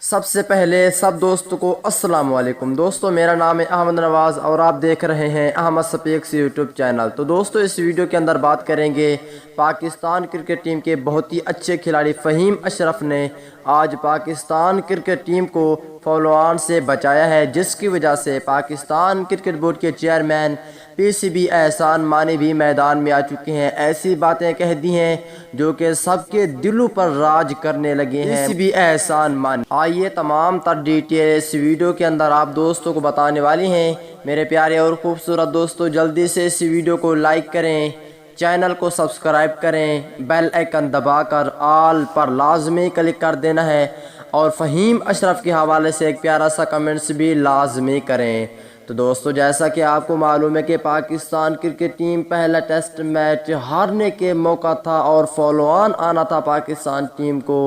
سب سے پہلے سب دوستوں کو السلام علیکم دوستوں، میرا نام ہے احمد نواز اور آپ دیکھ رہے ہیں احمد سپیکس یوٹیوب چینل۔ تو دوستوں، اس ویڈیو کے اندر بات کریں گے پاکستان کرکٹ ٹیم کے بہت ہی اچھے کھلاڑی فہیم اشرف نے آج پاکستان کرکٹ ٹیم کو فالو آن سے بچایا ہے، جس کی وجہ سے پاکستان کرکٹ بورڈ کے chairman P C B Ehsan Mani بھی میدان میں آ چکے ہیں۔ ایسی باتیں کہہ دی ہیں جو کہ سب کے دلوں پر راج کرنے لگے ہیں۔ پی سی بی احسان مانی، آئیے تمام تر ڈیٹیل اس ویڈیو کے اندر آپ دوستوں کو بتانے والی ہیں۔ میرے پیارے اور خوبصورت دوستوں، جلدی سے اس ویڈیو کو لائک کریں، چینل کو سبسکرائب کریں، بیل آئیکن دبا کر آل پر لازمی کلک کر دینا ہے اور فہیم اشرف کے حوالے سے ایک پیارا سا کمنٹس بھی لازمی کریں۔ تو دوستو، جیسا کہ آپ کو معلوم ہے کہ پاکستان کرکٹ ٹیم پہلا ٹیسٹ میچ ہارنے کے موقع تھا اور فالو آن آنا تھا پاکستان ٹیم کو،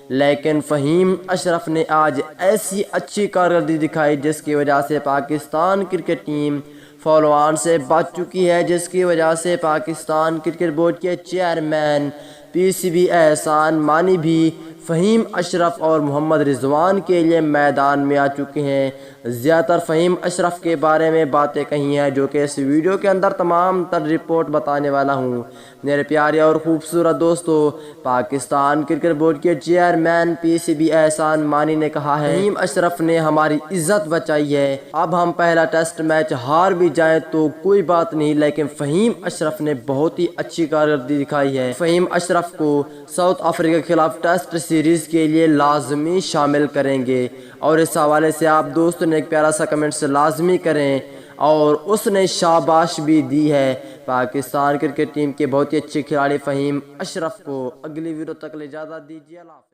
لیکن فہیم اشرف نے آج ایسی اچھی کارکردگی دکھائی جس کی وجہ سے Pakistan cricket team follow on سے بچ چکی ہے، جس کی وجہ سے پاکستان کرکٹ بورڈ کے chairman P C B Ehsan Mani بھی فہیم اشرف اور محمد رضوان کے لیے میدان میں آ چکے ہیں۔ زیادہ تر فہیم اشرف کے بارے میں باتیں کہی ہیں جو کہ اس ویڈیو کے اندر تمام تر رپورٹ بتانے والا ہوں۔ میرے پیارے اور خوبصورت دوستو، پاکستان کرکٹ بورڈ کے chairman P C B Ehsan Mani نے کہا ہے، فہیم اشرف نے ہماری عزت بچائی ہے، اب ہم پہلا ٹیسٹ میچ ہار بھی جائیں تو کوئی بات نہیں، لیکن فہیم اشرف نے بہت ہی اچھی کارکردگی دکھائی ہے۔ فہیم اشرف کو ساؤتھ افریقہ کے خلاف ٹیسٹ سیریز کے لیے لازمی شامل کریں گے، اور اس حوالے سے آپ دوستوں نے ایک پیارا سا کمنٹس لازمی کریں، اور اس نے شاباش بھی دی ہے پاکستان کرکٹ ٹیم کے بہت ہی اچھے کھلاڑی فہیم اشرف کو۔ اگلی ویڈیو تک اجازت دیجیے، اللہ حافظ۔